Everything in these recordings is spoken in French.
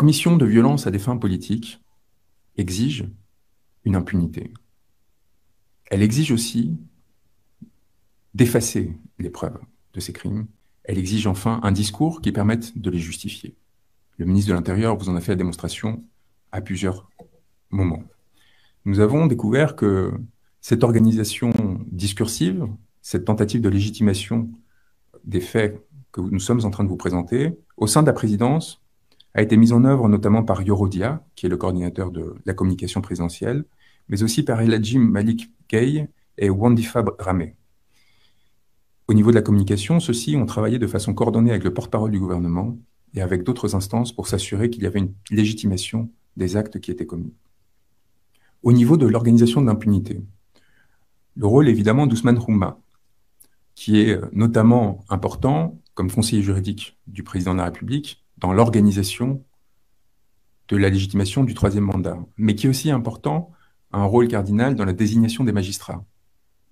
commission de violence à des fins politiques exige une impunité. Elle exige aussi d'effacer les preuves de ces crimes. Elle exige enfin un discours qui permette de les justifier. Le ministre de l'Intérieur vous en a fait la démonstration à plusieurs moments. Nous avons découvert que cette organisation discursive, cette tentative de légitimation des faits que nous sommes en train de vous présenter, au sein de la présidence, a été mise en œuvre notamment par Yorodia, qui est le coordinateur de la communication présidentielle, mais aussi par Eladji Malik Gueye et Wandifa Dramé. Au niveau de la communication, ceux-ci ont travaillé de façon coordonnée avec le porte-parole du gouvernement et avec d'autres instances pour s'assurer qu'il y avait une légitimation des actes qui étaient commis. Au niveau de l'organisation de l'impunité, le rôle évidemment d'Ousmane Khouma, qui est notamment important comme conseiller juridique du président de la République dans l'organisation de la légitimation du troisième mandat, mais qui est aussi important, a un rôle cardinal dans la désignation des magistrats,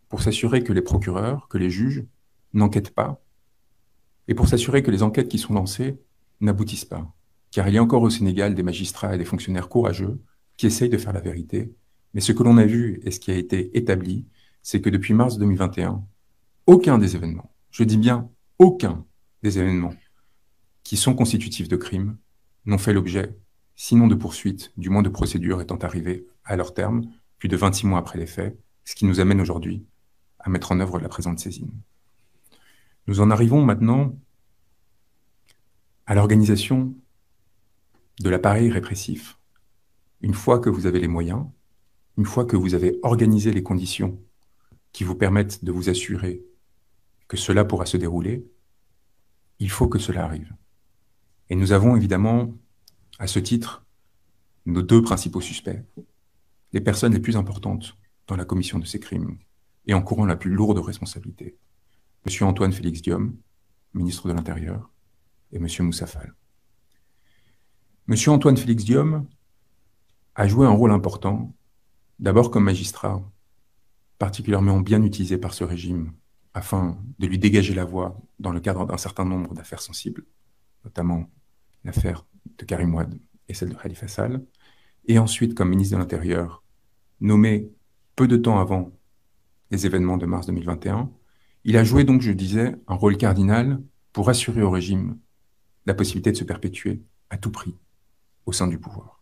pour s'assurer que les procureurs, que les juges n'enquêtent pas, et pour s'assurer que les enquêtes qui sont lancées n'aboutissent pas. Car il y a encore au Sénégal des magistrats et des fonctionnaires courageux qui essayent de faire la vérité, mais ce que l'on a vu et ce qui a été établi, c'est que depuis mars 2021, aucun des événements, je dis bien aucun des événements qui sont constitutifs de crimes n'ont fait l'objet, sinon de poursuites, du moins de procédures étant arrivées à leur terme, plus de 26 mois après les faits, ce qui nous amène aujourd'hui à mettre en œuvre la présente saisine. Nous en arrivons maintenant à l'organisation de l'appareil répressif. Une fois que vous avez les moyens, une fois que vous avez organisé les conditions qui vous permettent de vous assurer que cela pourra se dérouler, il faut que cela arrive. Et nous avons évidemment, à ce titre, nos deux principaux suspects, les personnes les plus importantes dans la commission de ces crimes et encourant la plus lourde responsabilité. M. Antoine Félix Diome, ministre de l'Intérieur, et M. Moussa Fall. M. Antoine Félix Diome a joué un rôle important, d'abord comme magistrat, particulièrement bien utilisé par ce régime, afin de lui dégager la voie dans le cadre d'un certain nombre d'affaires sensibles, notamment l'affaire de Karim Wade et celle de Khalifa Sall, et ensuite comme ministre de l'Intérieur, nommé peu de temps avant les événements de mars 2021, il a joué donc, je disais, un rôle cardinal pour assurer au régime la possibilité de se perpétuer à tout prix au sein du pouvoir.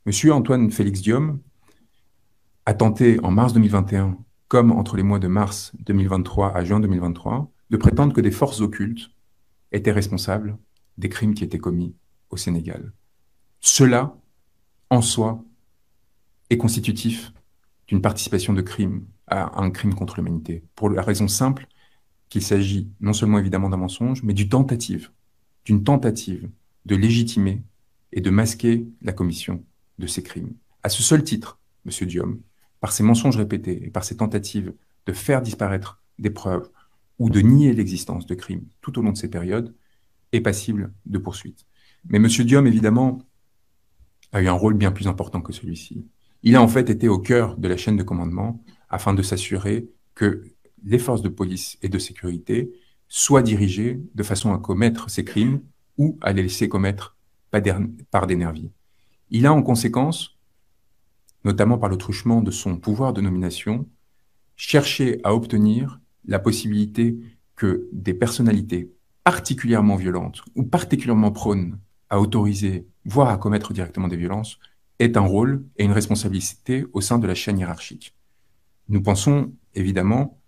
Monsieur Antoine Félix Diome a tenté en mars 2021, comme entre les mois de mars 2023 à juin 2023, de prétendre que des forces occultes étaient responsables des crimes qui étaient commis au Sénégal. Cela, en soi, est constitutif d'une participation de crime à un crime contre l'humanité, pour la raison simple qu'il s'agit non seulement évidemment d'un mensonge, mais d'une tentative de légitimer et de masquer la commission de ces crimes. À ce seul titre, M. Diome, par ses mensonges répétés et par ses tentatives de faire disparaître des preuves ou de nier l'existence de crimes tout au long de ces périodes, est passible de poursuite. Mais M. Diome, évidemment, a eu un rôle bien plus important que celui-ci. Il a en fait été au cœur de la chaîne de commandement afin de s'assurer que les forces de police et de sécurité soient dirigées de façon à commettre ces crimes ou à les laisser commettre par des nervis. Il a en conséquence, notamment par le truchement de son pouvoir de nomination, cherché à obtenir la possibilité que des personnalités particulièrement violentes ou particulièrement prônes à autoriser, voire à commettre directement des violences, aient un rôle et une responsabilité au sein de la chaîne hiérarchique. Nous pensons évidemment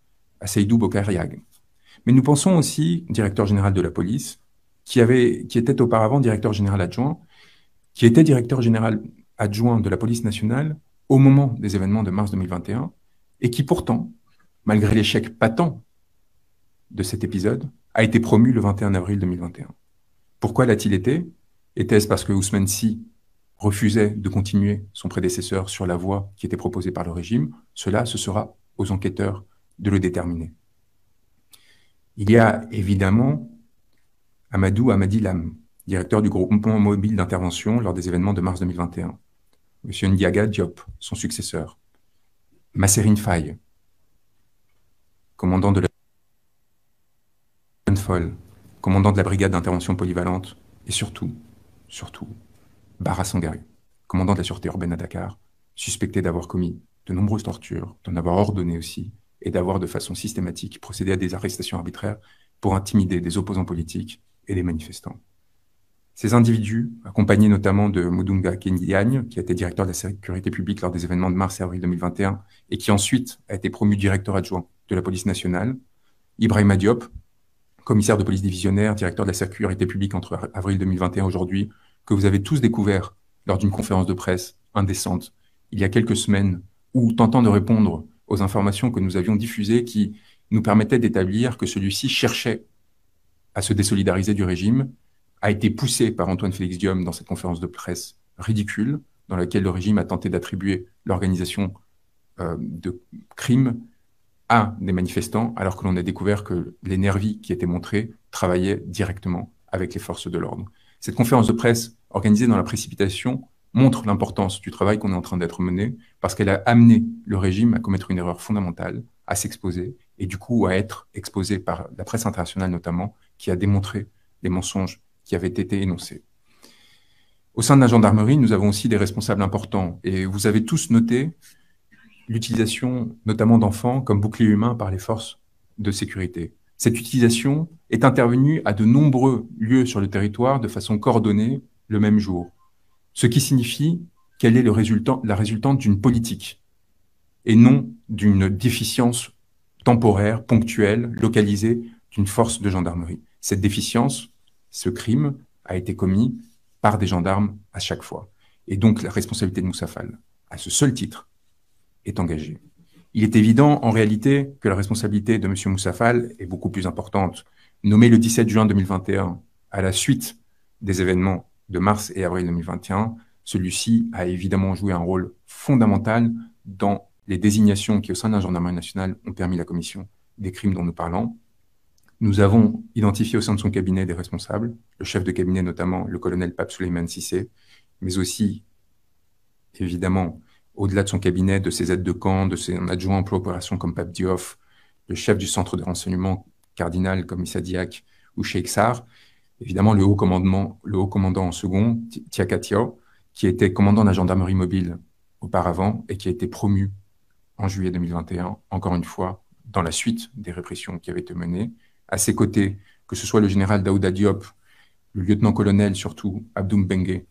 à Seydou Bokar Yag, mais nous pensons aussi au directeur général de la police, qui était auparavant directeur général adjoint, qui était directeur général adjoint de la police nationale au moment des événements de mars 2021, et qui pourtant, malgré l'échec patent de cet épisode, a été promu le 21 avril 2021. Pourquoi l'a-t-il été? Était-ce parce que Ousmane Sy refusait de continuer son prédécesseur sur la voie qui était proposée par le régime? Cela, ce sera aux enquêteurs de le déterminer. Il y a évidemment Amadou Amadi Lam, directeur du groupement mobile d'intervention lors des événements de mars 2021. Monsieur Ndiaga Diop, son successeur. Masserine Faye, commandant de la Folle, commandant de la brigade d'intervention polyvalente, et surtout, Bara Sangaré, commandant de la sûreté urbaine à Dakar, suspecté d'avoir commis de nombreuses tortures, d'en avoir ordonné aussi, et d'avoir de façon systématique procédé à des arrestations arbitraires pour intimider des opposants politiques et des manifestants. Ces individus, accompagnés notamment de Mudunga Kendiagne, qui a été directeur de la sécurité publique lors des événements de mars et avril 2021, et qui ensuite a été promu directeur adjoint de la police nationale, Ibrahima Diop, commissaire de police divisionnaire, directeur de la sécurité publique entre avril 2021 et aujourd'hui, que vous avez tous découvert lors d'une conférence de presse indécente il y a quelques semaines, où tentant de répondre aux informations que nous avions diffusées qui nous permettaient d'établir que celui-ci cherchait à se désolidariser du régime, a été poussé par Antoine Félix Diome dans cette conférence de presse ridicule, dans laquelle le régime a tenté d'attribuer l'organisation de crimes à des manifestants, alors que l'on a découvert que les nervis qui étaient montrés travaillaient directement avec les forces de l'ordre. Cette conférence de presse, organisée dans la précipitation, montre l'importance du travail qu'on est en train d'être mené, parce qu'elle a amené le régime à commettre une erreur fondamentale, à s'exposer, et du coup à être exposé par la presse internationale notamment, qui a démontré les mensonges qui avaient été énoncés. Au sein de la gendarmerie, nous avons aussi des responsables importants, et vous avez tous noté l'utilisation notamment d'enfants comme bouclier humain par les forces de sécurité. Cette utilisation est intervenue à de nombreux lieux sur le territoire de façon coordonnée le même jour, ce qui signifie qu'elle est la résultante d'une politique et non d'une déficience temporaire, ponctuelle, localisée d'une force de gendarmerie. Cette déficience, ce crime, a été commis par des gendarmes à chaque fois. Et donc la responsabilité de Moussa Fall, à ce seul titre, est engagée. Il est évident, en réalité, que la responsabilité de M. Moussa Fall est beaucoup plus importante. Nommé le 17 juin 2021, à la suite des événements de mars et avril 2021, celui-ci a évidemment joué un rôle fondamental dans les désignations qui, au sein de la gendarmerie nationale, ont permis la commission des crimes dont nous parlons. Nous avons identifié au sein de son cabinet des responsables, le chef de cabinet notamment, le colonel Pape Souleymane Cissé, mais aussi, évidemment, au-delà de son cabinet, de ses aides de camp, de ses adjoints en opération comme Pape Diouf, le chef du centre de renseignement cardinal comme Issa Diak ou Cheikh Sarr, évidemment le haut commandant en second, Tiakatia, qui était commandant de la gendarmerie mobile auparavant et qui a été promu en juillet 2021, encore une fois, dans la suite des répressions qui avaient été menées. À ses côtés, que ce soit le général Daouda Diop, le lieutenant-colonel surtout, Abdoum Bengue,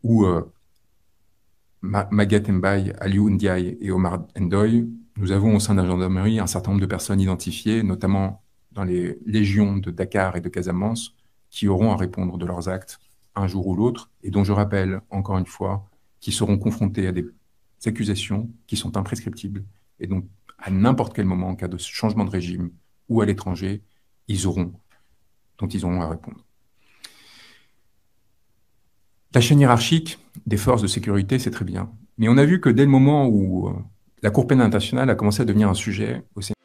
ou Maguette Mbaye, Aliou Ndiaye et Omar Ndoye, nous avons au sein de la gendarmerie un certain nombre de personnes identifiées, notamment dans les légions de Dakar et de Casamance, qui auront à répondre de leurs actes un jour ou l'autre, et dont je rappelle, encore une fois, qu'ils seront confrontés à des accusations qui sont imprescriptibles, et donc à n'importe quel moment, en cas de changement de régime ou à l'étranger, dont ils auront à répondre. La chaîne hiérarchique des forces de sécurité, c'est très bien. Mais on a vu que dès le moment où la Cour pénale internationale a commencé à devenir un sujet au Sénégal,